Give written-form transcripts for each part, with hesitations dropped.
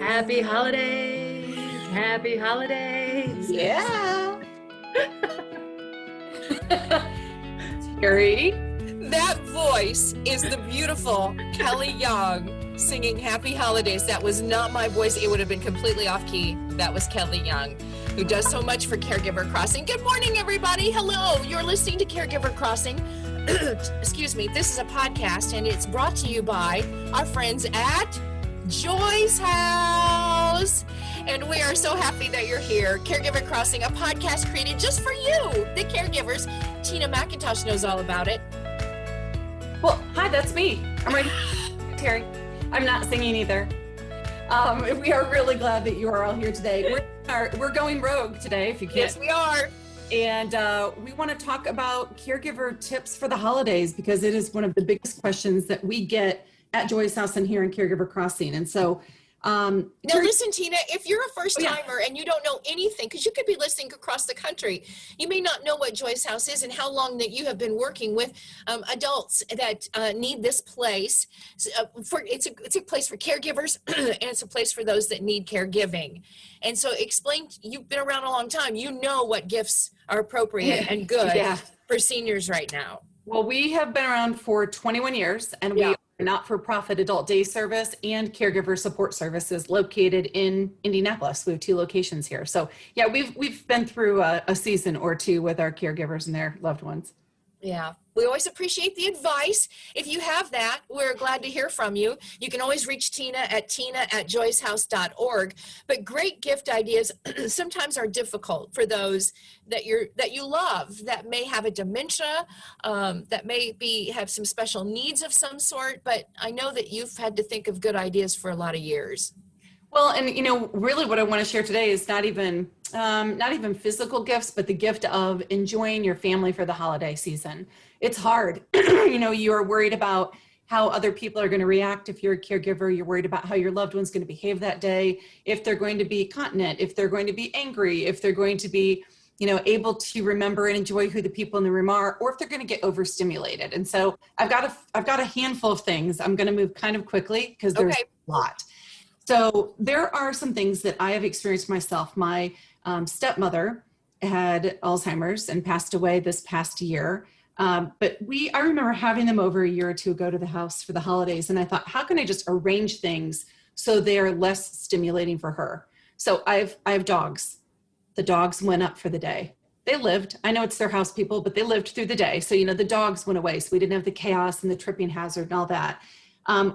Happy holidays! Happy holidays! Yeah. Terri. That voice is the beautiful Kelly Young singing Happy Holidays. That was not my voice. It would have been completely off key. That was Kelly Young, who does so much for Caregiver Crossing. Good morning, everybody. Hello. You're listening to Caregiver Crossing. Excuse me. This is a podcast, and it's brought to you by our friends at Joy's House. And we are so happy that you're here. Caregiver Crossing, a podcast created just for you, the caregivers. Tina McIntosh knows all about it. Well, hi, that's me. I'm right here, Terri. I'm not singing either. We are really glad that you are all here today. We're going rogue today, if you can't. Yes, we are. And we want to talk about caregiver tips for the holidays because it is one of the biggest questions that we get at Joy's House and here in Caregiver Crossing. And so, now listen, Tina, if you're a first timer and you don't know anything, because you could be listening across the country, you may not know what Joy's House is and how long that you have been working with adults that need this place. It's a place for caregivers and it's a place for those that need caregiving. And so explain, you've been around a long time, you know what gifts are appropriate and good for seniors right now. Well, we have been around for 21 years and we are not-for-profit adult day service and caregiver support services located in Indianapolis. We have 2 locations here. So yeah, we've been through a season or 2 with our caregivers and their loved ones. Yeah, we always appreciate the advice. If you have that, we're glad to hear from you. You can always reach Tina at tina@joyshouse.org. But great gift ideas sometimes are difficult for those that you love, that may have a dementia, that may have some special needs of some sort. But I know that you've had to think of good ideas for a lot of years. Well, and really what I want to share today is not even physical gifts, but the gift of enjoying your family for the holiday season. It's hard. You are worried about how other people are going to react if you're a caregiver. You're worried about how your loved one's going to behave that day, if they're going to be continent, if they're going to be angry, if they're going to be, able to remember and enjoy who the people in the room are, or if they're going to get overstimulated. And so I've got a handful of things. I'm going to move kind of quickly because there's a lot. So there are some things that I have experienced myself. My stepmother had Alzheimer's and passed away this past year. But I remember having them over a year or 2 ago to the house for the holidays. And I thought, how can I just arrange things so they're less stimulating for her? So I have dogs. The dogs went up for the day. They lived. I know it's their house people, but they lived through the day. So, the dogs went away. So we didn't have the chaos and the tripping hazard and all that.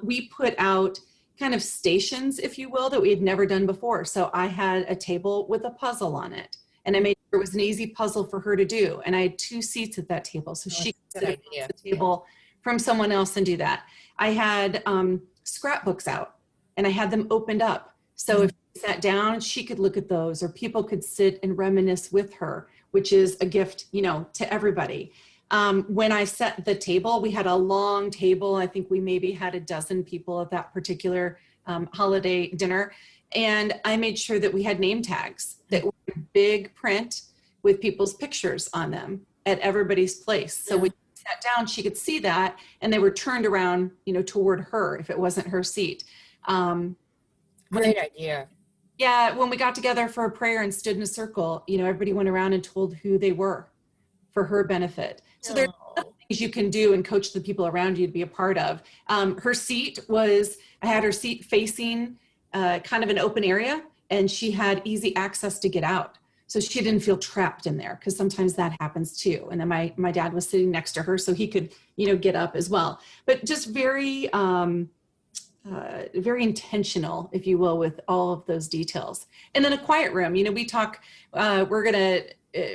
We put out kind of stations, if you will, that we had never done before. So I had a table with a puzzle on it, and I made sure it was an easy puzzle for her to do. And I had 2 seats at that table, so she could sit at the table from someone else and do that. I had scrapbooks out, and I had them opened up. So if she sat down, she could look at those, or people could sit and reminisce with her, which is a gift, to everybody. When I set the table, we had a long table. I think we maybe had a dozen people at that particular holiday dinner. And I made sure that we had name tags that were in big print with people's pictures on them at everybody's place. So when she sat down, she could see that, and they were turned around, toward her if it wasn't her seat. Great idea. Yeah, when we got together for a prayer and stood in a circle, everybody went around and told who they were for her benefit. So there's things you can do and coach the people around you to be a part of. Her seat I had her seat facing kind of an open area, and she had easy access to get out. So she didn't feel trapped in there, because sometimes that happens too. And then my dad was sitting next to her, so he could, get up as well. But just very, very intentional, if you will, with all of those details. And then a quiet room.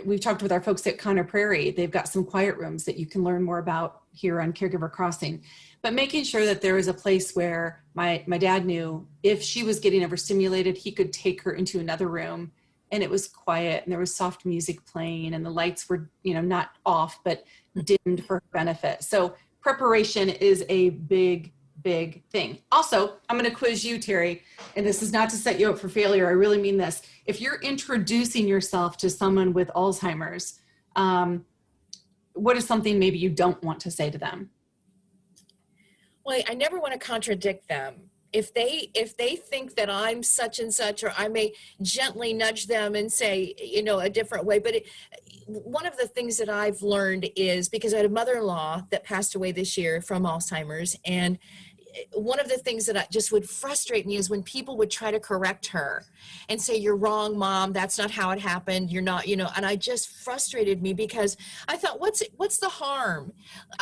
We've talked with our folks at Conner Prairie. They've got some quiet rooms that you can learn more about here on Caregiver Crossing. But making sure that there was a place where my dad knew if she was getting overstimulated, he could take her into another room, and it was quiet, and there was soft music playing, and the lights were, not off, but dimmed for her benefit. So preparation is a big thing. Also, I'm going to quiz you, Terri, and this is not to set you up for failure. I really mean this. If you're introducing yourself to someone with Alzheimer's, what is something maybe you don't want to say to them? Well, I never want to contradict them. if they think that I'm such and such, or I may gently nudge them and say, a different way. But one of the things that I've learned is, because I had a mother-in-law that passed away this year from Alzheimer's, and one of the things that just would frustrate me is when people would try to correct her and say, "You're wrong, Mom. That's not how it happened. You're not, and I just frustrated me, because I thought, what's the harm?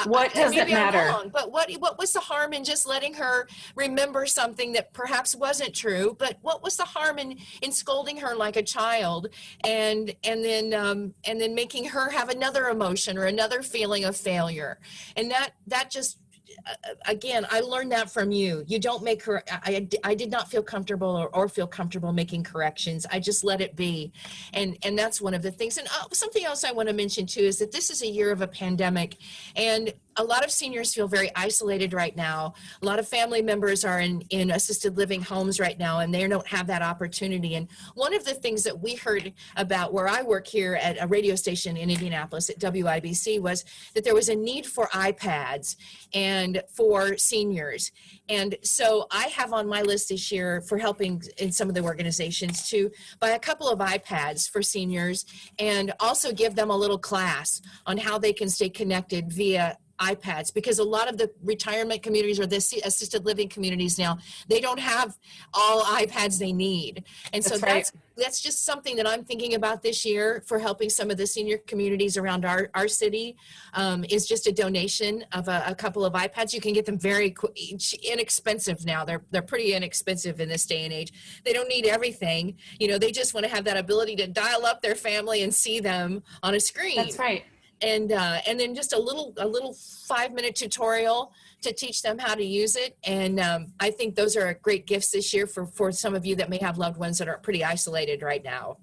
What does it matter? I'm wrong, but what was the harm in just letting her remember something that perhaps wasn't true? But what was the harm in scolding her like a child, and then making her have another emotion or another feeling of failure? And that just, again, I learned that from you. You don't make her, I did not feel comfortable or feel comfortable making corrections. I just let it be. And that's one of the things. And something else I want to mention too, is that this is a year of a pandemic, and a lot of seniors feel very isolated right now. A lot of family members are in assisted living homes right now, and they don't have that opportunity. And one of the things that we heard about where I work here at a radio station in Indianapolis at WIBC was that there was a need for iPads and for seniors. And so I have on my list this year, for helping in some of the organizations, to buy a couple of iPads for seniors, and also give them a little class on how they can stay connected via iPads, because a lot of the retirement communities or the assisted living communities now, they don't have all iPads they need. And so that's just something that I'm thinking about this year for helping some of the senior communities around our city, is just a donation of a couple of iPads. You can get them very inexpensive now. They're pretty inexpensive in this day and age. They don't need everything. They just want to have that ability to dial up their family and see them on a screen. That's right. And then just a little 5-minute tutorial to teach them how to use it. And I think those are great gifts this year for some of you that may have loved ones that are pretty isolated right now.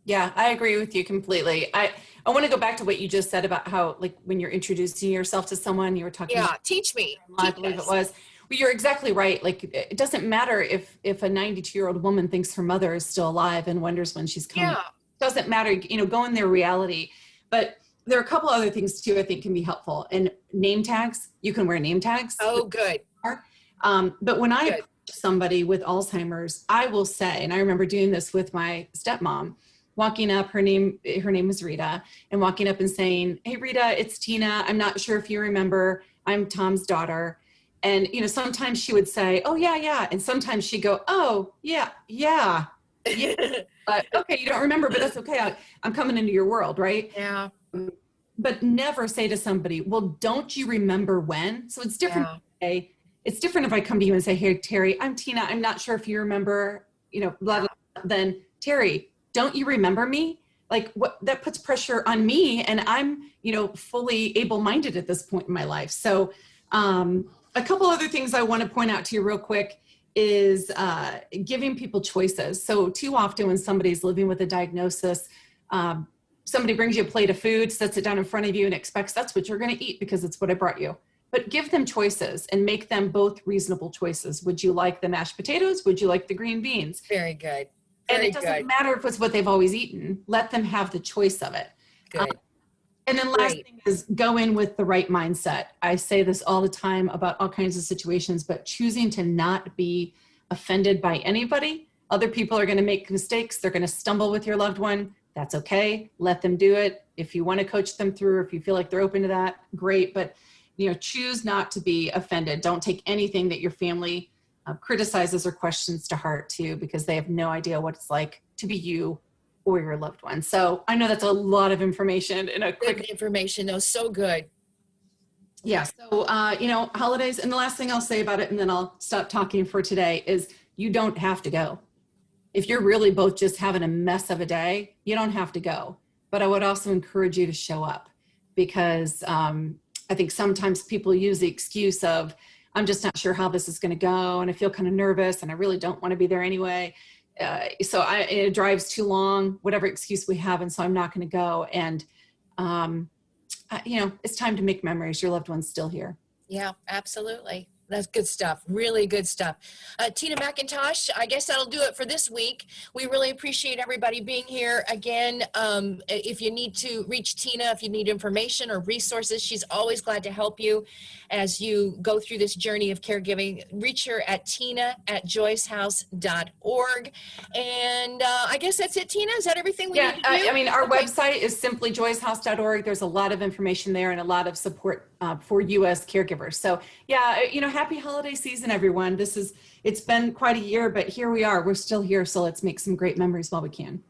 Yeah, I agree with you completely. I want to go back to what you just said about how, like, when you're introducing yourself to someone, you were talking about, teach me. I believe it was. Well, you're exactly right. Like, it doesn't matter if a 92-year-old woman thinks her mother is still alive and wonders when she's coming. Yeah. It doesn't matter, go in their reality. But there are a couple other things too I think can be helpful. And name tags, you can wear name tags. Oh, good. But when I approach somebody with Alzheimer's, I will say, and I remember doing this with my stepmom, walking up, her name is Rita, and walking up and saying, "Hey, Rita, it's Tina. I'm not sure if you remember, I'm Tom's daughter." And, sometimes she would say, "Oh, yeah." And sometimes she'd go, "Oh, yeah. But okay, you don't remember, but that's okay. I'm coming into your world, right?" Yeah. But never say to somebody, "Well, don't you remember when?" So it's different. Yeah. It's different if I come to you and say, "Hey, Terry, I'm Tina. I'm not sure if you remember, blah, blah, blah." Then, "Terry, don't you remember me?" Like, what, that puts pressure on me, and I'm, fully able-minded at this point in my life. So a couple other things I want to point out to you real quick is giving people choices. So too often when somebody's living with a diagnosis, somebody brings you a plate of food, sets it down in front of you, and expects that's what you're going to eat because it's what I brought you. But give them choices and make them both reasonable choices. Would you like the mashed potatoes? Would you like the green beans? Very good. And it doesn't matter if it's what they've always eaten. Let them have the choice of it. Good. And then last thing is go in with the right mindset. I say this all the time about all kinds of situations, but choosing to not be offended by anybody. Other people are going to make mistakes. They're going to stumble with your loved one. That's okay. Let them do it. If you want to coach them through, or if you feel like they're open to that, great. But, choose not to be offended. Don't take anything that your family criticizes or questions to heart too, because they have no idea what it's like to be you or your loved one. So I know that's a lot of information in a quick information, though. So good. Yeah. So, holidays. And the last thing I'll say about it, and then I'll stop talking for today, is you don't have to go. If you're really both just having a mess of a day, you don't have to go. But I would also encourage you to show up, because I think sometimes people use the excuse of, "I'm just not sure how this is going to go, and I feel kind of nervous, and I really don't want to be there anyway. So it drives too long," whatever excuse we have, and so I'm not going to go. And, it's time to make memories. Your loved one's still here. Yeah, absolutely. That's good stuff. Really good stuff. Tina McIntosh, I guess that'll do it for this week. We really appreciate everybody being here. Again, if you need to reach Tina, if you need information or resources, she's always glad to help you as you go through this journey of caregiving. Reach her at tina@joycehouse.org. And I guess that's it, Tina. Is that everything we need to do? I mean, our website is simply joycehouse.org. There's a lot of information there and a lot of support for you as caregivers. So yeah, happy holiday season, everyone. It's been quite a year, but here we are. We're still here. So let's make some great memories while we can.